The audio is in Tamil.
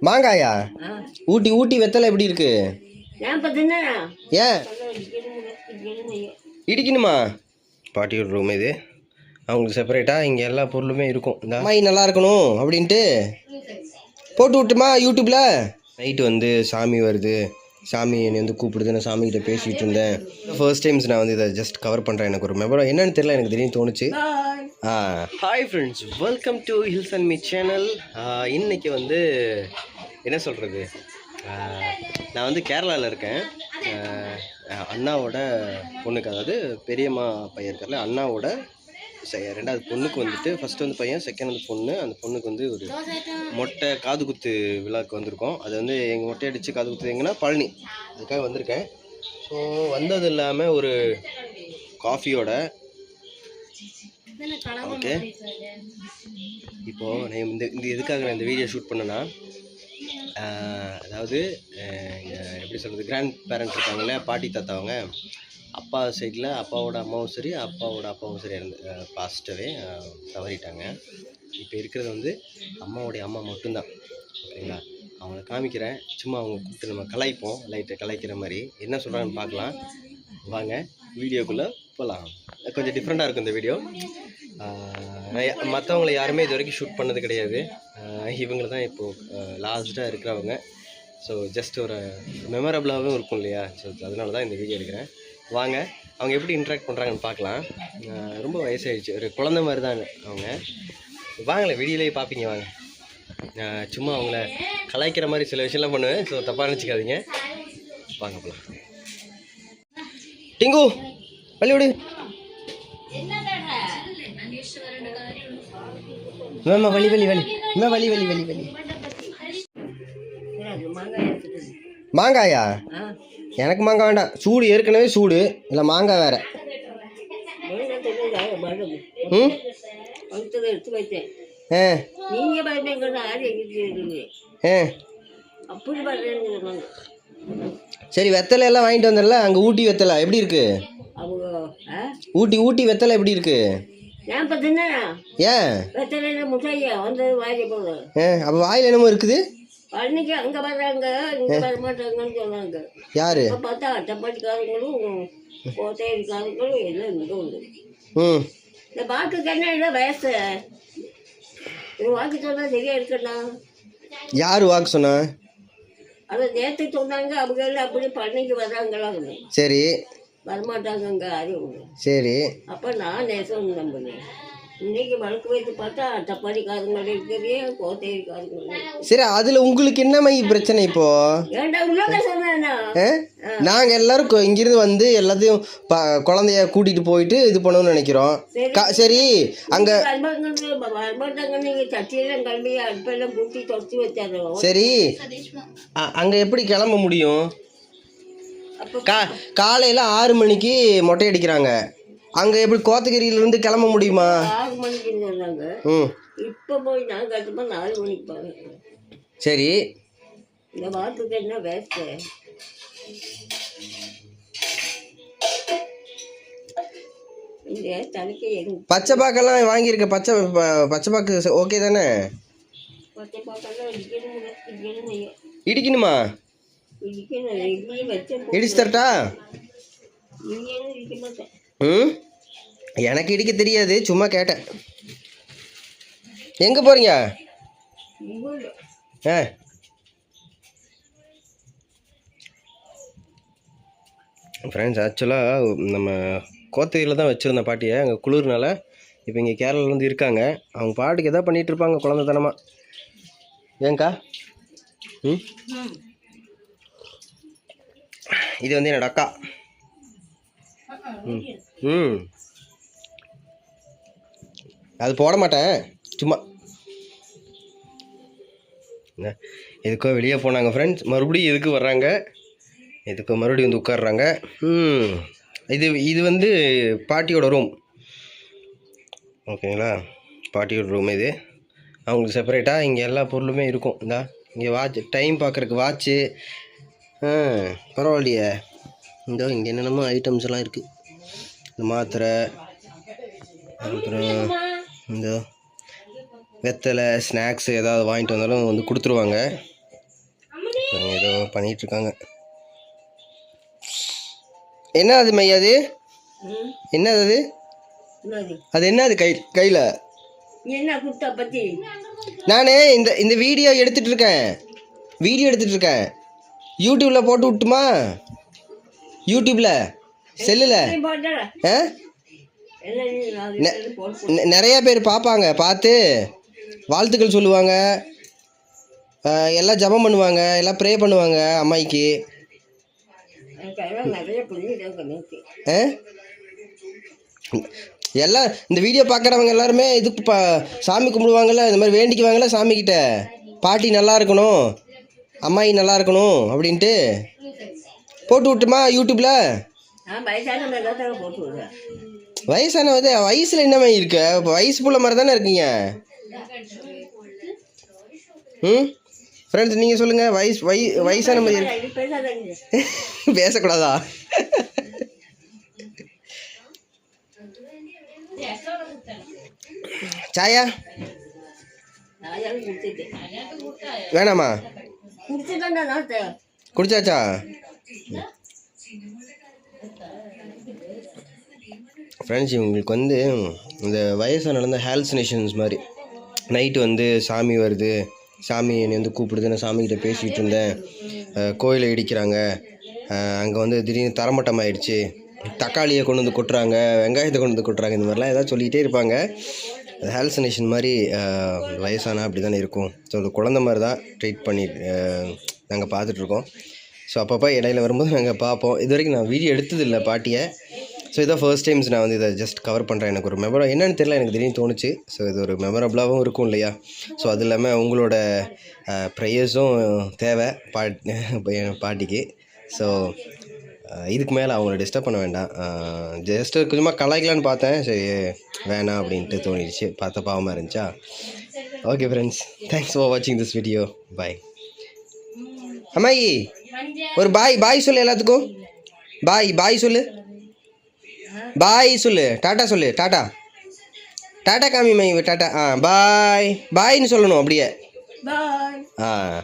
மாங்காயா? ஊட்டி ஊட்டி வெத்தலை எப்படி இருக்கு? ஏன் இடிக்கணுமா? பாட்டியோட ரூம் இது. அவங்களுக்கு செப்பரேட்டாக இங்கே எல்லா பொருளுமே இருக்கும். இந்த அம்மாயி நல்லா இருக்கணும் அப்படின்ட்டு போட்டு விட்டுமா யூடியூப்பில். நைட்டு வந்து சாமி வருது, சாமி என்னை வந்து கூப்பிடுது, நான் சாமிகிட்ட பேசிகிட்டு இருந்தேன். ஃபர்ஸ்ட் டைம்ஸ் நான் வந்து இதை ஜஸ்ட் கவர் பண்ணுறேன். எனக்கு ஒரு மெமரம் என்னன்னு தெரியல, எனக்கு திடீர்னு தோணுச்சு. Hi friends, welcome to hills and me channel. இன்றைக்கி வந்து என்ன சொல்கிறது, நான் வந்து கேரளாவில் இருக்கேன். அண்ணாவோட பொண்ணுக்கு, அதாவது பெரியம்மா பையன் இருக்கார்ல, அண்ணாவோட ரெண்டாவது பொண்ணுக்கு வந்துட்டு ஃபஸ்ட்டு வந்து பையன், செகண்ட் வந்து பொண்ணு. அந்த பொண்ணுக்கு வந்து ஒரு மொட்டை காது குத்து விழாவுக்கு வந்திருக்கோம். அது வந்து எங்கள் மொட்டை அடித்து காது குத்து எங்கன்னா பழனி, அதுக்காக வந்திருக்கேன். ஸோ வந்தது இல்லாமல் ஒரு காஃபியோட ஓகே. இப்போது நான் இந்த எதுக்காக நான் இந்த வீடியோ ஷூட் பண்ணேன்னா, அதாவது எப்படி சொல்கிறது, கிராண்ட் பேரண்ட் இருக்காங்களே, பாட்டி தாத்தாவங்க, அப்பா சைடில் அப்பாவோட அம்மாவும் சரி அப்பாவோட அப்பாவும் சரி பாஸ்டவே தவறிட்டாங்க. இப்போ இருக்கிறது வந்து அம்மாவோடைய அம்மா மட்டும்தான். ஓகேங்களா? அவங்கள காமிக்கிறேன், சும்மா அவங்க கூப்பிட்டு நம்ம கலாய்ப்போம், லைட்டை கலாய்க்கிற மாதிரி. என்ன சொல்கிறாங்கன்னு பார்க்கலாம் வாங்க, வீடியோக்குள்ளே போகலாம். கொஞ்சம் டிஃப்ரெண்ட்டாக இருக்கும் இந்த வீடியோ. மற்றவங்களை யாருமே இது வரைக்கும் ஷூட் பண்ணது கிடையாது. இவங்க தான் இப்போது லாஸ்ட்டாக இருக்கிறவங்க. ஸோ ஜஸ்ட் ஒரு மெமரபிளாகவும் இருக்கும் இல்லையா? ஸோ அதனால தான் இந்த வீடியோ எடுக்கிறேன். வாங்க அவங்க எப்படி இன்ட்ராக்ட் பண்ணுறாங்கன்னு பார்க்கலாம். ரொம்ப வயசாகிடுச்சு, ஒரு குழந்தை மாதிரி தான் அவங்க. வாங்கலை, வீடியோலேயே பார்ப்பீங்க வாங்க. சும்மா அவங்கள கலாய்க்கிற மாதிரி சில விஷயம்லாம் பண்ணுவேன். ஸோ தப்பாக நினச்சிக்காதீங்க. வாங்க போகலாம். டிங்கு வழி விடு. மேம் வலி வலி வலி மேம் வலி வலி வலி வலி. மாங்காயா? எனக்கு மாங்காய் வேண்டாம், சூடு ஏற்கனவே சூடு, இல்லை மாங்காய் வேற. சரி, வெத்தலை எல்லாம் வாங்கிட்டு வந்தல. அங்கே ஊட்டி வெத்தலை எப்படி இருக்கு? ஊட்டி வெத்தலை எப்படி இருக்கு? ஏன் அப்போ வாயில் என்னமோ இருக்குது? அன்னைக்கு அங்க வர்றாங்க, இங்க வர மாட்டாங்கன்னு சொன்னாங்க. யாரு? பார்த்தா அட்டப்பாட்டிக்காரங்களும் கோட்டைக்காரங்களும் எல்லாம் இங்க உண்டு. இந்த வாக்குக்கு என்ன இல்லை வயசு? ஒரு வாக்கு சொன்னா சரியா இருக்கணும். யாரு வாக்கு சொன்னா? அதை நேற்று சொன்னாங்க. அவங்க எல்லாம் அப்படி பண்ணைக்கு வர்றாங்களா? சரி, வரமாட்டாங்க யாரும். சரி, அப்ப நான் நேசம் நம்பினேன். இன்னைக்கு வழக்கு வைத்து பார்த்தா அட்டப்பாடிக்காரங்க இருக்கிறே, கோட்டைக்காரங்க. சரி, அதுல உங்களுக்கு என்ன மை பிரச்சனை இப்போ? ஏன்டா உள்ளத சொன்னா? நாங்க எல்லாரும் இங்கிருந்து வந்து எல்லாத்தையும் குழந்தைய கூட்டிட்டு போயிட்டு இது பண்ணணும்னு நினைக்கிறோம். சரி, அங்க நீங்க சட்டியெல்லாம் கல்வி அடுப்பெல்லாம் கூட்டி தொடச்சி வச்சாரு. சரி, அங்க எப்படி கிளம்ப முடியும்? காலையில 6 மணிக்கு மொட்டை அடிக்கிறாங்க. அங்க எப்படி கோத்தகிரியிலிருந்து கிளம்ப முடியுமா? 6 மணிக்கு சொன்னாங்க. இப்ப போய் நான் கட்டுமா 4 மணிக்கு போறேன். சரி, இந்த வாக்குக்கு என்ன வேஸ்ட்? இந்த தலைக்கு பச்சை பாக்கெல்லாம் வாங்கியிருக்க. பச்சை பாக்கு ஓகே தானே? பச்சை பாக்கெல்லாம் இடிக்கணுமா? இடிச்சு தரட்டா? எனக்கு இடிக்க தெரியாது, சும்மா கேட்டேன். எங்க போறீங்க? ஃப்ரெண்ட்ஸ், ஆக்சுவலாக நம்ம கோத்தகிரியில் தான் வச்சுருந்த பாட்டியை. அங்கே குளிர்னால இப்போ இங்கே கேரளாலேருந்து இருக்காங்க. அவங்க பாட்டுக்கு எதாவது பண்ணிகிட்டு இருப்பாங்க குழந்தைத்தனமாக. ஏங்கா? இது வந்து என்னோட அக்கா. அது போட மாட்டேன், சும்மா. எதுக்கோ வெளியே போனாங்க ஃப்ரெண்ட்ஸ், மறுபடியும் எதுக்கு வர்றாங்க, எதுக்கோ மறுபடியும் வந்து உட்காடுறாங்க. இது வந்து பாட்டியோட ரூம். ஓகேங்களா? பாட்டியோட ரூம் இது. அவங்களுக்கு செப்பரேட்டாக இங்கே எல்லா பொருளுமே இருக்கும். இந்தா இங்கே வாட்ச், டைம் பார்க்குறக்கு வாட்ச்சு. பரவாயில்லையே. இந்த இங்கே என்னென்னமோ ஐட்டம்ஸ் எல்லாம் இருக்குது. இந்த மாத்திரை, அப்புறம் இந்த வெத்தலை ஸ்நாக்ஸ் ஏதாவது வாங்கிட்டு வந்தாலும் வந்து கொடுத்துருவாங்க. ஏதோ பண்ணிகிட்ருக்காங்க. என்ன அது மையா அது? என்னது அது? அது என்ன அது கையில்? என்ன குட்டா பற்றி நான் இந்த வீடியோ எடுத்துகிட்டு இருக்கேன். யூடியூப்பில் போட்டு விட்டுமா? யூடியூப்பில் செல்லில் நிறைய பேர் பார்ப்பாங்க. பார்த்து வாழ்த்துக்கள் சொல்லுவாங்க, எல்லாம் ஜெபம் பண்ணுவாங்க, எல்லாம் ப்ரே பண்ணுவாங்க அம்மாய்க்கு. எல்லாம் இந்த வீடியோ பார்க்குறவங்க எல்லாருமே இதுக்கு சாமி கும்பிடுவாங்கள்ல, இந்த மாதிரி வேண்டிக்குவாங்கள்ல சாமிக்கிட்ட, பாட்டி நல்லா இருக்கணும், அம்மாயி நல்லா இருக்கணும் அப்படின்ட்டு. போட்டு விட்டுமா யூடியூப்பில்? வயசான வயசில் என்ன மாதிரி இருக்க? இப்போ வயசு புள்ள மாதிரி தானே இருக்கீங்க. ஃப்ரெண்ட்ஸ் நீங்கள் சொல்லுங்கள், வயசான மாதிரி இருக்கு. பேசக்கூடாதா? சாயா வேணாமா? குடிச்சாச்சா? ஃப்ரெண்ட்ஸ் இவங்களுக்கு வந்து இந்த வயசாக நடந்த ஹாலுசினேஷன்ஸ் மாதிரி. நைட்டு வந்து சாமி வருது, சாமி என்னை வந்து கூப்பிடுது, நான் சாமிக்கிட்ட பேசிகிட்டு இருந்தேன், கோயிலை இடிக்கிறாங்க, அங்கே வந்து திடீர்னு தரமட்டம் ஆயிடுச்சு, தக்காளியை கொண்டு வந்து கொட்டுறாங்க, வெங்காயத்தை கொண்டு வந்து கொட்டுறாங்க, இந்த மாதிரிலாம் ஏதாவது சொல்லிகிட்டே இருப்பாங்க. ஹாலுசினேஷன் மாதிரி வயசானா அப்படி தானே இருக்கும். ஸோ அது குழந்த மாதிரி தான் ட்ரீட் பண்ணி நாங்கள் பார்த்துட்ருக்கோம். ஸோ அப்பப்போ இடையில வரும்போது நாங்கள் பார்ப்போம். இது வரைக்கும் நான் வீடியோ எடுத்ததில்லை பாட்டியை. ஸோ இதான் ஃபர்ஸ்ட் டைம்ஸ் நான் வந்து இதை ஜஸ்ட் கவர் பண்ணுறேன். எனக்கு ஒரு என்னென்னு தெரியல, எனக்கு திடீர்னு தோணுச்சு. ஸோ இது ஒரு மெமரபுளாகவும் இருக்கும் இல்லையா? ஸோ அது இல்லாமல் உங்களோட ப்ரேயர்ஸும் தேவை பாட்டிக்கு. ஸோ இதுக்கு மேலே அவங்கள டிஸ்டர்ப் பண்ண வேண்டாம். ஜஸ்ட்டு கொஞ்சமாக கலாய்க்கலான்னு பார்த்தேன், சரி வேணாம் அப்படின்ட்டு தோணிடுச்சு. பார்த்த பாவமாக இருந்துச்சா? ஓகே ஃப்ரெண்ட்ஸ், தேங்க்ஸ் ஃபார் வாட்சிங் திஸ் வீடியோ. பாய். அம்மாயி ஒரு பாய் சொல்லு எல்லாத்துக்கும். பாய் சொல்லு, பாய் சொல்லு, டாட்டா சொல்லு, டாட்டா காமி மை, டாட்டா. பாய்ன்னு சொல்லணும் அப்படியே. பாய்.